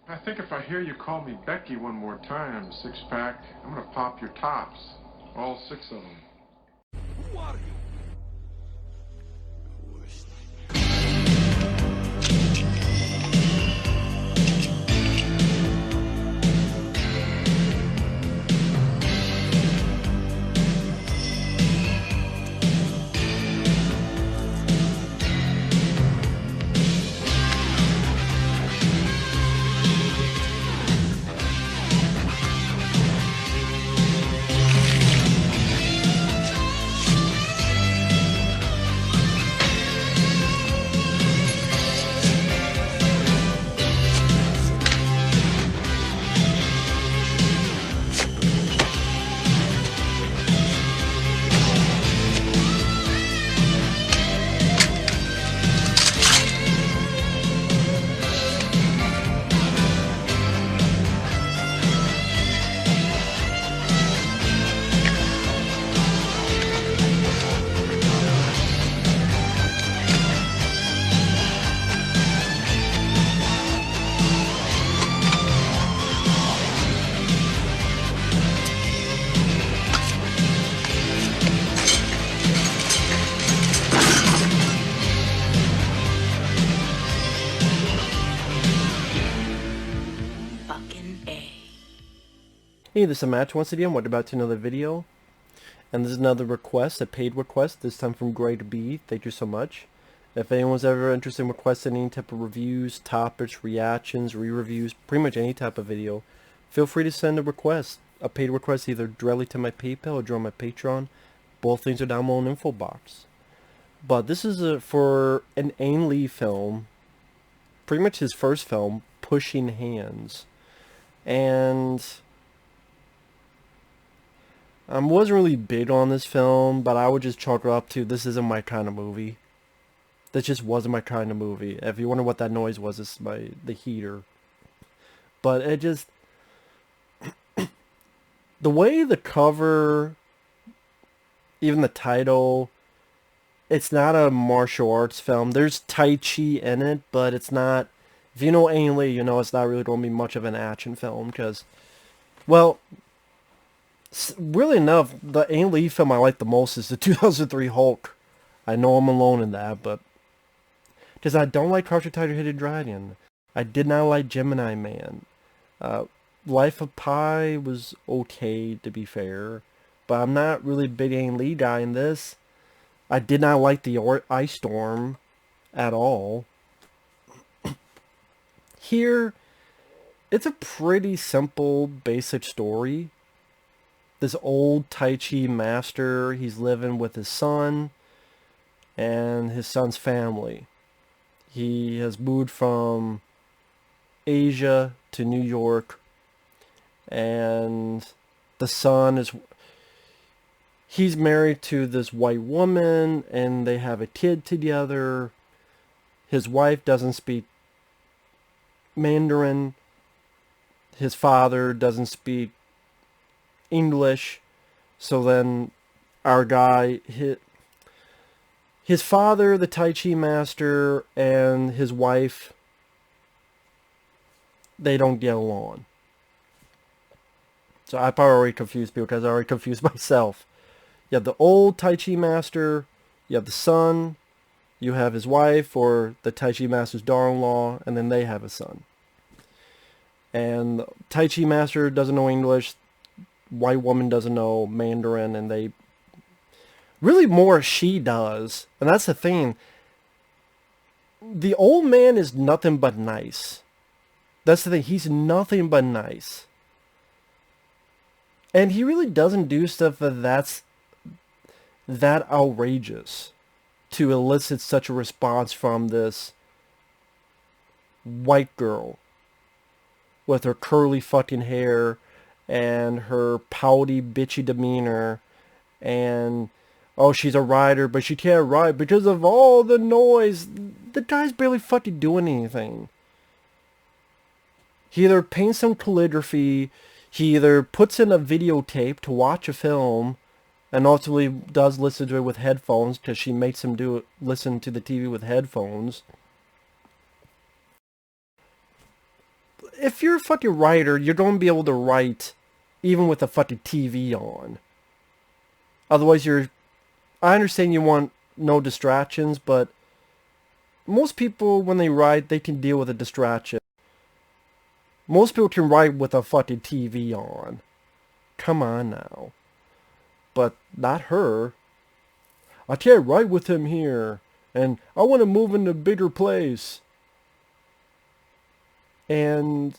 I think if I hear you call me Becky one more time, six-pack, I'm gonna pop your tops. All six of them. Who are you? Hey, this is Matt once again. Welcome back to another video. And this is another request, a paid request, this time from Grade B. Thank you so much. If anyone's ever interested in requesting any type of reviews, topics, reactions, re-reviews, pretty much any type of video, feel free to send a request. A paid request either directly to my PayPal or join my Patreon. Both things are down below in the info box. But this is for an Ang Lee film, pretty much his first film, Pushing Hands. And I wasn't really big on this film, but I would just chalk it up to this isn't my kind of movie. This just wasn't my kind of movie. If you wonder what that noise was, it's the heater. But it just, the way the cover, even the title, it's not a martial arts film. There's Tai Chi in it, but it's not, if you know Ang Lee, you know it's not really going to be much of an action film, because, well, really enough, the Ang Lee film I like the most is the 2003 Hulk. I know I'm alone in that, but because I don't like Crouching Tiger, Hidden Dragon. I did not like Gemini Man. Life of Pi was okay, to be fair, but I'm not really a big Ang Lee guy in this. I did not like the Ice Storm at all. Here, it's a pretty simple, basic story. This old Tai Chi master, he's living with his son and his son's family. He has moved from Asia to New York, and the son he's married to this white woman, and they have a kid together. His wife doesn't speak Mandarin. His father doesn't speak English. So then our guy, his father, the Tai Chi master, and his wife, they don't get along. So I probably already confused people because I already confused myself. You have the old Tai Chi master, you have the son, you have his wife or the Tai Chi master's daughter-in-law, and then they have a son. And the Tai Chi master doesn't know English, white woman doesn't know Mandarin, and they really more she does. And that's the thing. The old man is nothing but nice. That's the thing. He's nothing but nice. And he really doesn't do stuff that's that outrageous to elicit such a response from this white girl with her curly fucking hair and her pouty, bitchy demeanor, and, oh, she's a writer, but she can't write because of all the noise. The guy's barely fucking doing anything. He either paints some calligraphy, he either puts in a videotape to watch a film, and ultimately does listen to it with headphones, because she makes him listen to the TV with headphones. if you're a fucking writer, you're going to be able to write even with a fucking TV on. Otherwise, I understand you want no distractions, but most people, when they write, they can deal with a distraction. Most people can write with a fucking TV on. Come on now. But not her. I can't write with him here. And I want to move into a bigger place. And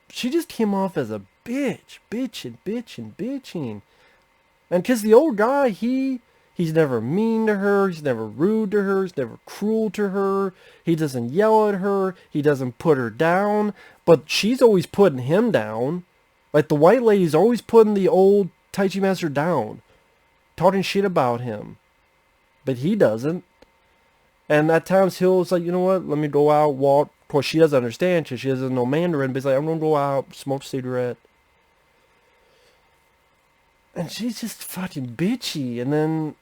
she just came off as a bitch. Bitching. And because the old guy, he's never mean to her. He's never rude to her. He's never cruel to her. He doesn't yell at her. He doesn't put her down. But she's always putting him down. Like the white lady's always putting the old Tai Chi master down. Talking shit about him. But he doesn't. And at times he'll say, you know what, let me go out, walk. Of course, she doesn't understand because she doesn't know Mandarin. But he's like, I'm going to go out, smoke a cigarette. And she's just fucking bitchy. And then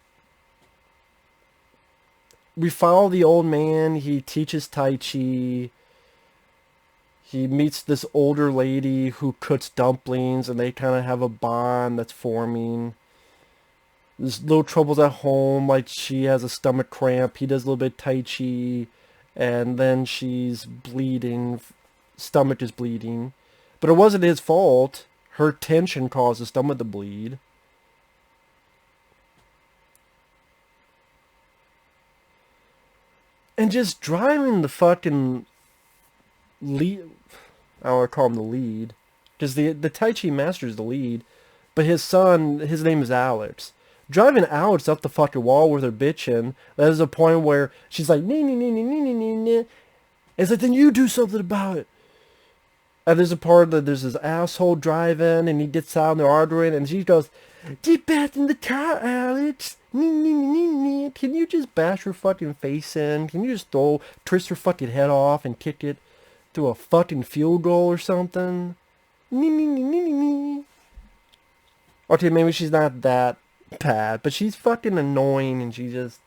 we follow the old man. He teaches Tai Chi. He meets this older lady who cooks dumplings. And they kind of have a bond that's forming. There's little troubles at home. Like she has a stomach cramp. He does a little bit of Tai Chi. And then she's bleeding. Stomach is bleeding. But it wasn't his fault. Her tension caused the stomach to bleed. And just driving the fucking lead. I don't want to call him the lead. Because the Tai Chi master is the lead. But his son, his name is Alex. Driving Alex up the fucking wall with her bitching. There's a point where she's like, nee. It's like, then you do something about it. And there's a part that there's this asshole driving, and he gets out and they're arguing, and she goes, get back in the car, Alex. Can you just bash her fucking face in? Can you just twist her fucking head off and kick it to a fucking field goal or something? Okay, maybe she's not that bad, but she's fucking annoying, and she's just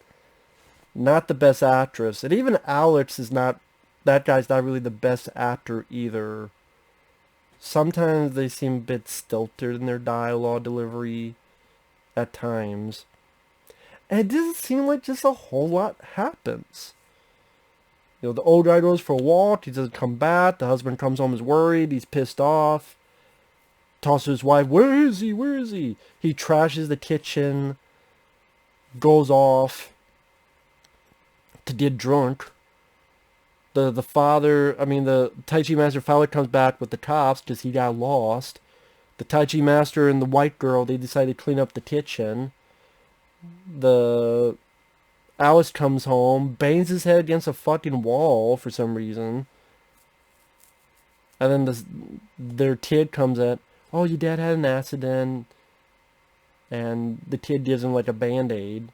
not the best actress. And even Alex is not, that guy's not really the best actor either. Sometimes they seem a bit stilted in their dialogue delivery at times. And it doesn't seem like just a whole lot happens. You know, the old guy goes for a walk, he doesn't come back, the husband comes home, is worried, he's pissed off. Talks to his wife, where is he? He trashes the kitchen, goes off to get drunk. The Tai Chi master finally comes back with the cops because he got lost. The Tai Chi master and the white girl, they decide to clean up the kitchen. The Alice comes home, bangs his head against a fucking wall for some reason. And then their kid comes at, oh, your dad had an accident. And the kid gives him like a band-aid.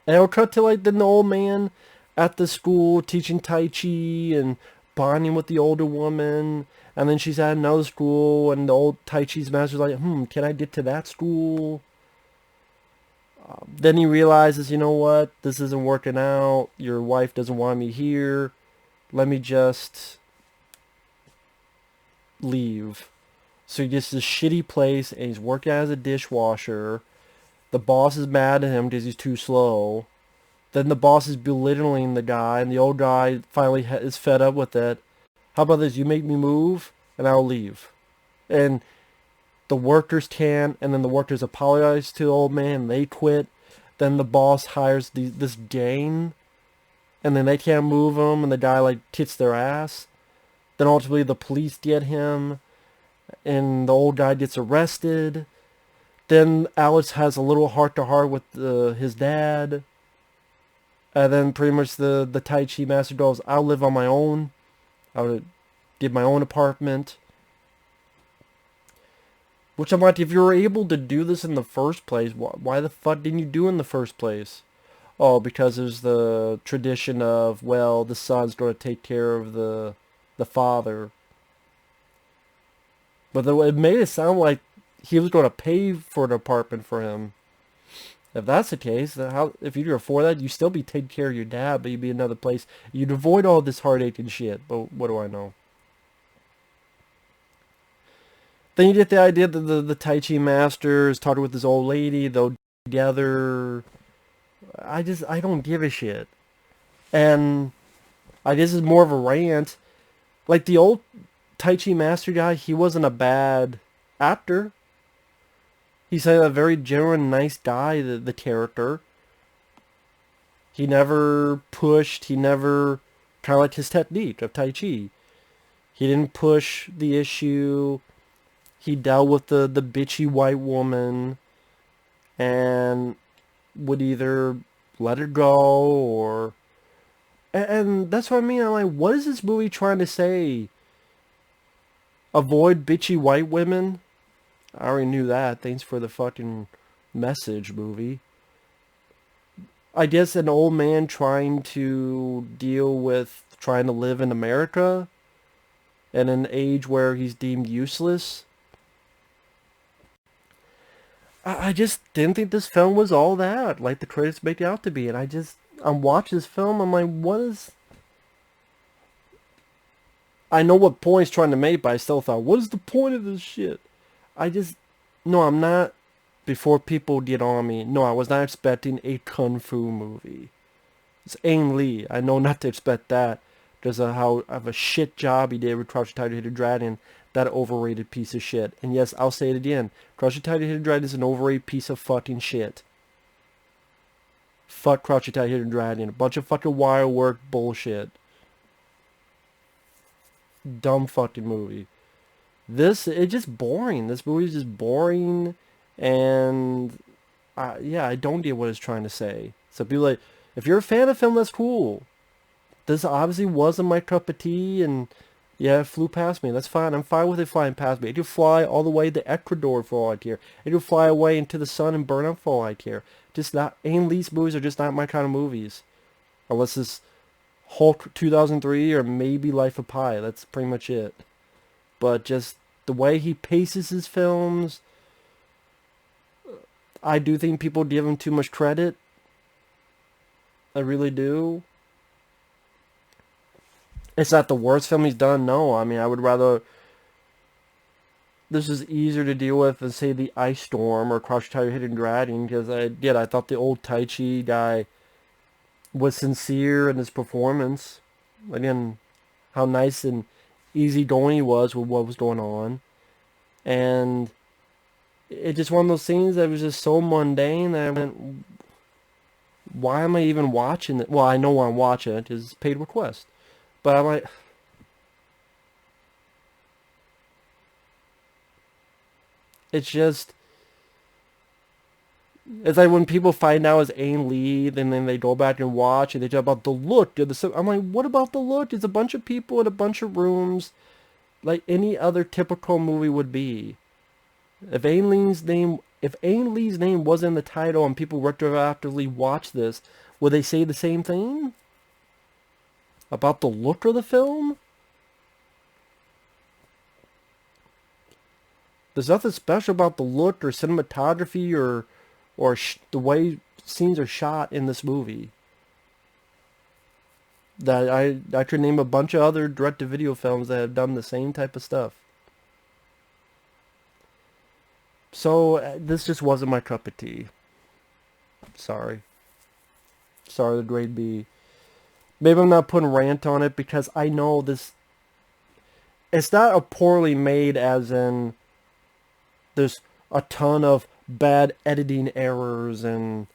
And it'll cut to like then the old man at the school teaching Tai Chi and bonding with the older woman. And then she's at another school and the old Tai Chi's master's like, can I get to that school? Then he realizes, you know what, this isn't working out. Your wife doesn't want me here. Let me just leave. So he gets this shitty place and he's working as a dishwasher. The boss is mad at him because he's too slow. Then the boss is belittling the guy, and the old guy finally is fed up with it. How about this? You make me move, and I'll leave. And the workers can't, and then the workers apologize to the old man, and they quit. Then the boss hires this gang, and then they can't move him, and the guy, like, kicks their ass. Then ultimately the police get him, and the old guy gets arrested. Then Alex has a little heart-to-heart with his dad. And then pretty much the Tai Chi master goes, I'll live on my own. I'll get my own apartment. Which I'm like, if you were able to do this in the first place, why the fuck didn't you do it in the first place? Oh, because there's the tradition of, well, the son's going to take care of the father. But it made it sound like he was going to pay for an apartment for him. If that's the case, then if you could afford that, you'd still be taking care of your dad, but you'd be in another place. You'd avoid all this heartache and shit, but what do I know? Then you get the idea that the Tai Chi master is talking with this old lady, they'll together. I don't give a shit. And I guess it's more of a rant. Like the old Tai Chi master guy, he wasn't a bad actor. He's a very genuine, nice guy, the character. He never pushed, he never, kind of like his technique of Tai Chi. He didn't push the issue. He dealt with the bitchy white woman and would either let it go or... And that's what I mean. I'm like, what is this movie trying to say? Avoid bitchy white women? I already knew that. Thanks for the fucking message, movie. I guess an old man trying to deal with trying to live in America in an age where he's deemed useless. I just didn't think this film was all that, like the critics make it out to be. And I'm watching this film, I'm like, what is... I know what point he's trying to make, but I still thought, what is the point of this shit? No, I'm not, before people get on me, no, I was not expecting a Kung Fu movie. It's Ang Lee. I know not to expect that. Because of how of a shit job he did with Crouching Tiger, Hidden Dragon. That overrated piece of shit. And yes, I'll say it again. Crouching Tiger, Hidden Dragon is an overrated piece of fucking shit. Fuck Crouching Tiger, Hidden Dragon. A bunch of fucking wire work bullshit. Dumb fucking movie. It's just boring. This movie is just boring. And, yeah, I don't get what it's trying to say. So people like, if you're a fan of film, that's cool. This obviously wasn't my cup of tea, and yeah, it flew past me. That's fine. I'm fine with it flying past me. It could fly all the way to Ecuador for all I care. It could fly away into the sun and burn up for all I care. Just not, Ang Lee's movies are just not my kind of movies. Unless it's Hulk 2003 or maybe Life of Pi. That's pretty much it. But just the way he paces his films, I do think people give him too much credit. I really do. It's not the worst film he's done, no. I mean, I would rather... This is easier to deal with than, say, The Ice Storm or Crouching Tiger, Hidden Dragon, because I thought the old Tai Chi guy was sincere in his performance. Again, how nice and easygoing he was with what was going on. And it's just one of those things that was just so mundane that I went, why am I even watching it? Well, I know why I'm watching it, because it's paid request. But I'm like, it's just, it's like when people find out it's Ang Lee, and then they go back and watch, and they talk about the look. I'm like, what about the look? It's a bunch of people in a bunch of rooms, like any other typical movie would be. If Ang Lee's name wasn't in the title and people retroactively watch this, would they say the same thing? About the look of the film? There's nothing special about the look or cinematography or the way scenes are shot in this movie. That I could name a bunch of other direct-to-video films that have done the same type of stuff. So, this just wasn't my cup of tea. Sorry. Sorry, the grade B. Maybe I'm not putting rant on it because I know this... It's not a poorly made as in... There's a ton of bad editing errors and...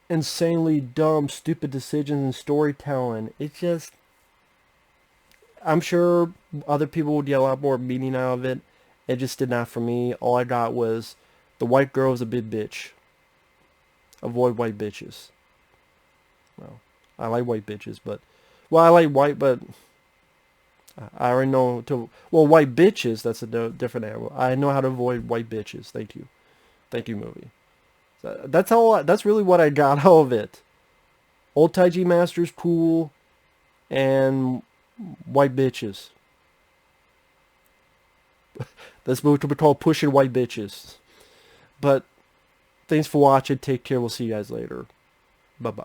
insanely dumb, stupid decisions in storytelling. It's just... I'm sure other people would get a lot more meaning out of it. It just did not for me. All I got was... The white girl is a big bitch. Avoid white bitches. Well, I like white bitches, but... Well, I like white, but... I already know to... Well, white bitches, that's a different animal. I know how to avoid white bitches. Thank you. Thank you, movie. So that's all. That's really what I got out of it. Old Taiji Master's cool. And... white bitches. This movie could be called Pushing White Bitches. But... Thanks for watching. Take care. We'll see you guys later. Bye-bye.